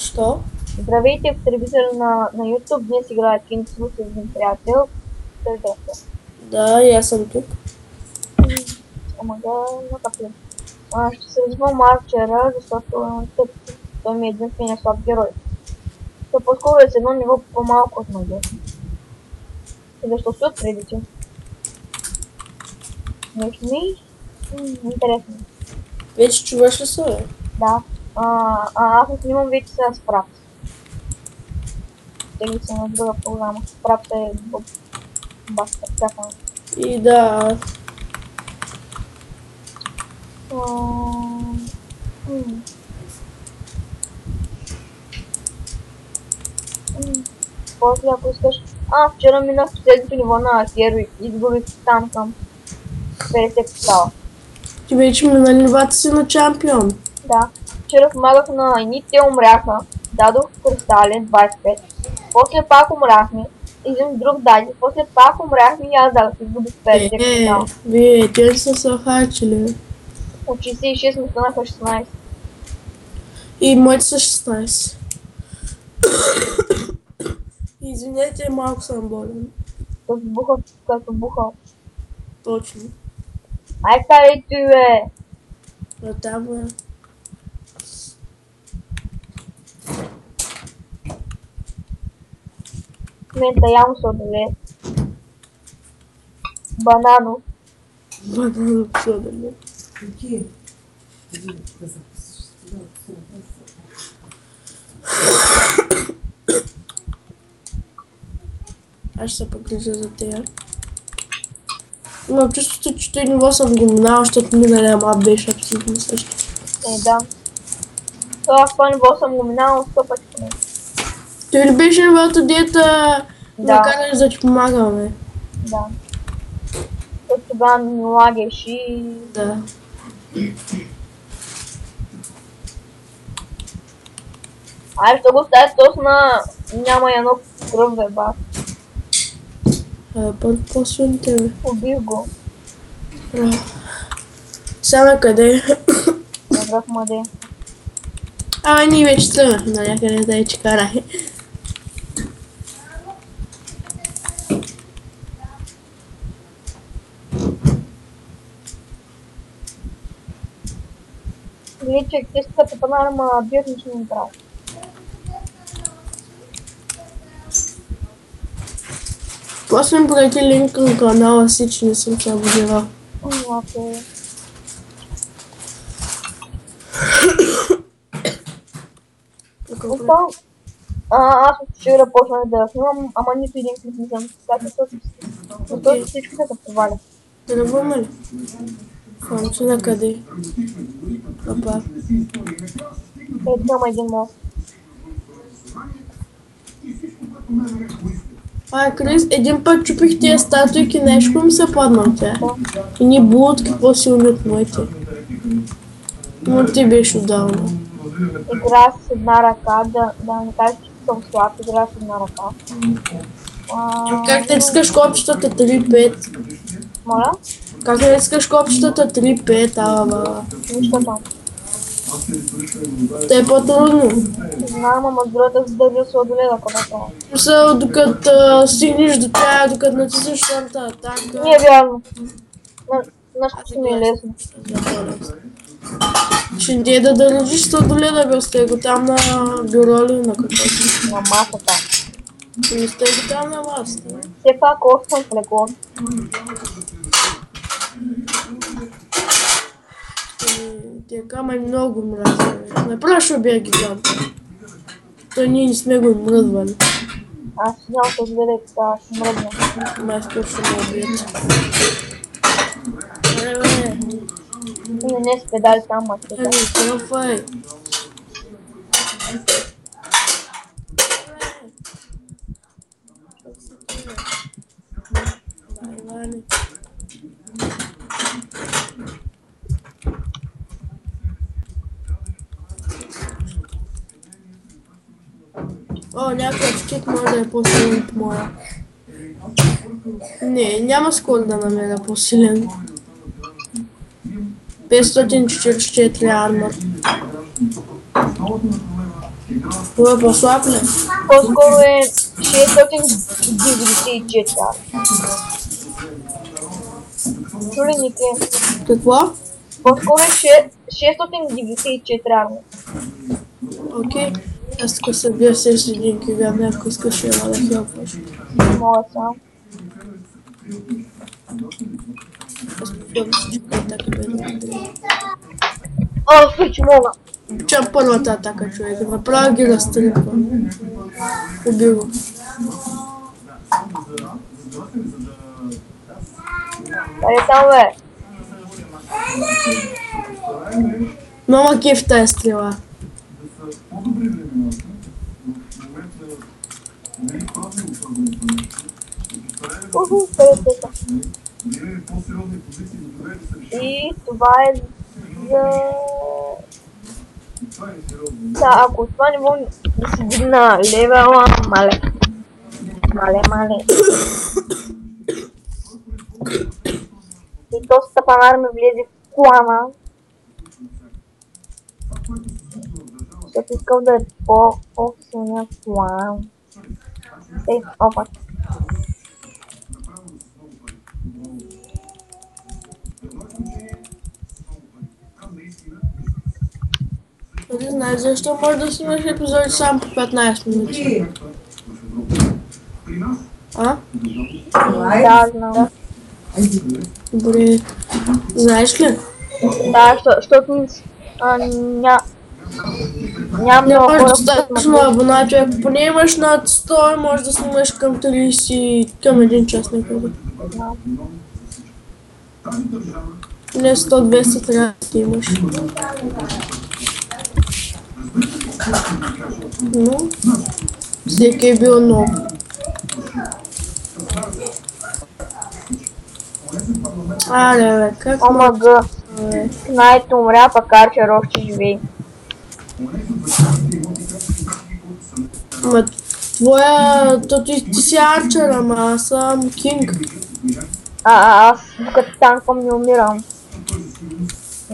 Що? Здравейте в телевизора на YouTube. Днес играя Кингсвуд с един приятел. Да, и аз съм тук. Ама да, накапля. Ще се взимам Арчера, защото той ми е единствения слаб герой. То по-скоро е с едно ниво по-малко от него. И защо се отпредите? Нещо ми интересно. Вече чуваш ли се, бе? Да. Аз не снимам вече с Фрапс. Тегли се на друга програма. Фрапс е баста, всяка. И да. После ако искаш... Вчера минах последното ниво на Хероик. Изгубих там към 50 кристала. Ти вече мина нивата си на чемпион. Да. Вчера помагах на едни, те умряха. Дадох кристали 25. После пак умряхме. Един друг даде. После пак умряхме и аз дадох. Изгубих 50 кристала. Вие, те са се хачили. От 66 ми станаха 16. И моите са 16. Извинете, малко съм болен. Като бухал. Точно. Ай, карай ти, бе! Но там е. В момента ям сладолет. Банано. Банано сладолет. Какие? Аз ще се погрижа за тея. Имам чувството, че той ниво съм го минал, защото миналия мап беше абсолютно също. Да. Това ниво съм го минал 100 пъти поне. Той ли беше нивото, дета Да. канеш да ти помагаме? Да. Защото тогава ми лагеш и... Да. Ще го ставя точно няма едно кръв, бе, ба. По-силно тебе. Убих го. Сега къде? Набрах маде. Ние вече тръгнахме на някъде да я чекарай. Личек, ти си като панар, ма бият нищо не прави. После ми прати линк към канала си, че не съм се абонирал. Окей. Аз вчера почнах да снимам, ама нито един клип не съм скачал, защото всички са се проваля. Тръгваме ли? Фамче на къде? Папа. Няма един мост. Крис, един път чупих тия статуйки, нещо ми се падна от тях. И ни булутки по-силни от моите. Но ти беше отдавна. Игра с една ръка, да не кажеш, че съм слаб, игра с една ръка. Как не искаш копчетата 3-5? Моля? Как не искаш копчетата 3-5, ама? Нищо там. Те е по-трудно. Знам, ама с другата задържа сладоледа, когато Мисля, докато стигнеш до тя, докато натиснеш шанта атака. не е вярно. Нещо ми е лесно. Ще не да държиш сладоледа, бе, сте го там на бюро ли, на каквото? На масата. Не сте го там на масата, не? Все пак още съм в легло. Тия камъни много мразя, бе. Направо ще убия гигант. Той ние не сме го мръдвали. Аз знам, че гледай така, ще мръдна. Май скоро ще ме убият. Не с педали там, ма сега. Трафай. Някакъв чек може да е по-силен от моя. Не, няма скоро да намеря по-силен. 544 армор. Това е по-слаб ли? По-скоро е 694. Чули, Нике? Какво? По-скоро е 694 армия. Окей. Аз тук се бия с един гигант, ако искаш ела да хелпваш. Мога сам. Аз попълвам всичко атака бе да. О, фич, мога. Чам първата атака, човека. Направо ги разтрипва. Убил го. Къде там, бе? Мама кеф тая стрела. Къде са? И това е за... Да, ако това не мога да си дигна левела, мале. Мале. И то стъпанар ми влезе в клана. Защото искал да е по-силния клан. Ей, опа. Не знаеш защо може да снимаш епизоди само по 15 минути. А? Да, знам. Добре. Знаеш ли? Да, защото нямам много Нямаш хора, достатъчно абонати. Ако поне имаш над 100, може да снимаш към 30, към 1 час някъде. Не 100-200 трябва да имаш. Но всеки е бил нов. Аре, бе, как Омага. Кнайт умря, пък Арчер още живее. Ма твоя... ти си Арчер, ама аз съм Кинг. Аз докато танквам не умирам.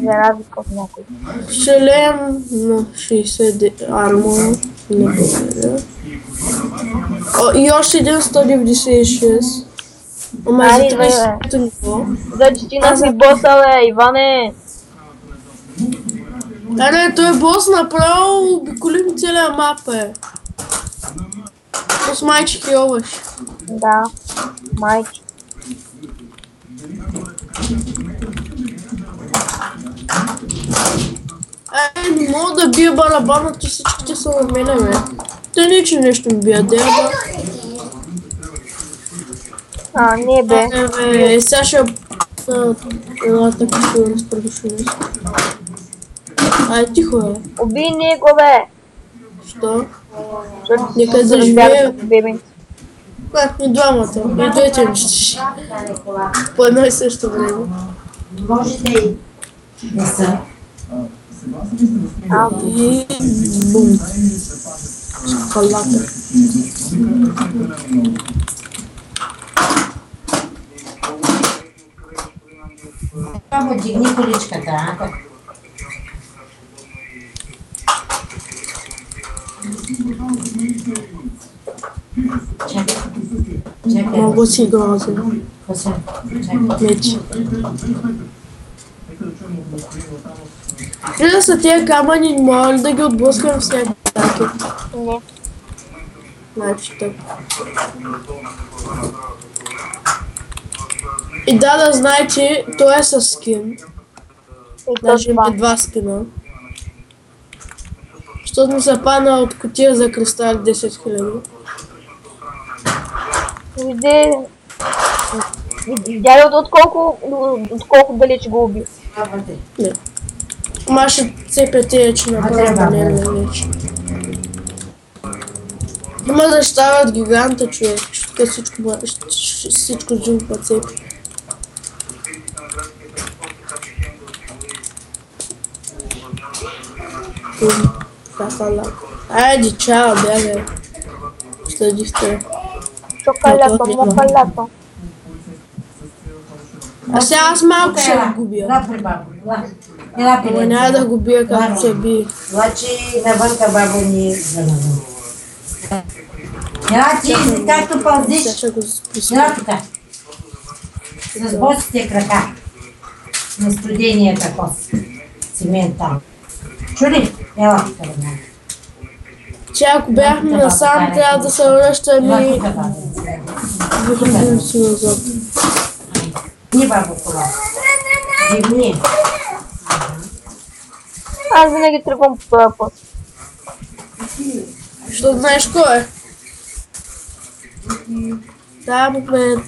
За разлика от някой. Шелем на 60 армор. Не благодаря. И още един 196. Ама за 30 ниво. За дестина си боса, бе, Иване! Аре, той бос направо обиколим целия мап, е. С майче хилваш. Да, майче. Не мога да бия барабана, ти всичките са на мене, бе. Те не, че нещо ми бия, деба. Не, бе. Сега ще... Ела така ще го разпредуши нещо. Ай, тихо, бе. Убий него, бе! Що? Нека да живее. И двамата. И двете нещи. По едно и също време. Може да и не са. И бум. Шоколада. Само дигни количката, а? Чакай. Много си грозен. Меч. Трябва да са тия камъни, моля ли да ги отблъскам с някакви атаки? Не. Значи так. И да знаете, той е с скин. Даже има 2 скина. Защото ми се падна от кутия за кристали 10 000. Видя ли от колко далеч го уби? Не. Ама ще цепя тия, че направо не е вече. Има да стават гиганта, човек. Тук всичко живо пъцепи. Айде, чао, бягай. Следих те. Чоколято, моколято. А сега аз малко ще го губя. Ела Ама няма да пиле. го бия както се бие. Лачи навънка бабо ни за навън. Ела ти, както Сега пълзиш. ще го спусна. Ела тук. С босите крака. На студенията кос. Цимент там. Чули? Ела тук да ме. Че ако бяхме насам, трябва да се връщаме Ела и тук бабо. върнем си назад. Ни бабо кола. Дивни. Аз винаги тръгвам по път. Защото знаеш кой е? Да, момент.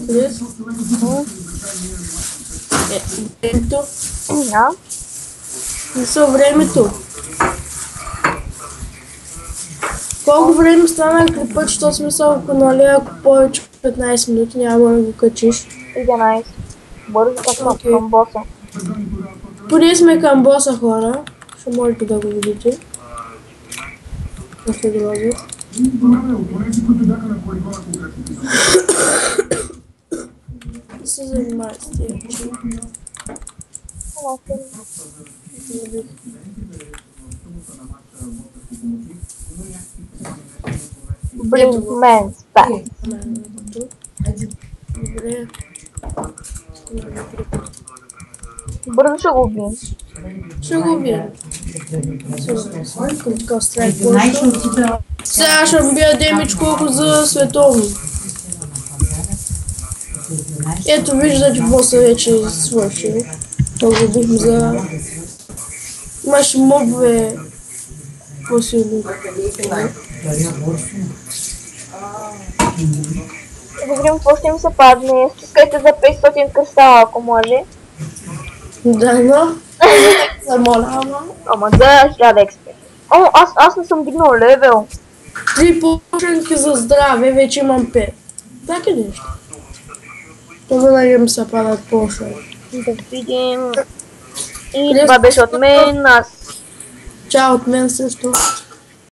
Крис? Времето? Да. Не са времето. Колко време стана клипът, що смисъл, ако нали, ако повече от 15 минути няма да го качиш. 11. Бързо така към боса. Поне сме към боса, хора. Ще можете да го видите. После друга. Не се занимавай с тия. Блинкмен спак. Добре. Бързо ще го убием. Ще го видим. Към такъв страйк Знаеш просто. ли отида? Сега ще му бия демидж колко за световно. Ето виждате, боса вече е свършил. То го бихме за... Имаше мобове по-силни. Да видим какво ще им се падне. Стискайте за 500 кристала, ако може. Да, но... Замоля, ама... Ама за 1000 експерт. О, аз не съм дигнал левел. 3 пушенки за здраве, вече имам 5. Так е нещо. Това да ми се падат по-шо. Да видим. И това беше от мен. Аз Чао от мен също.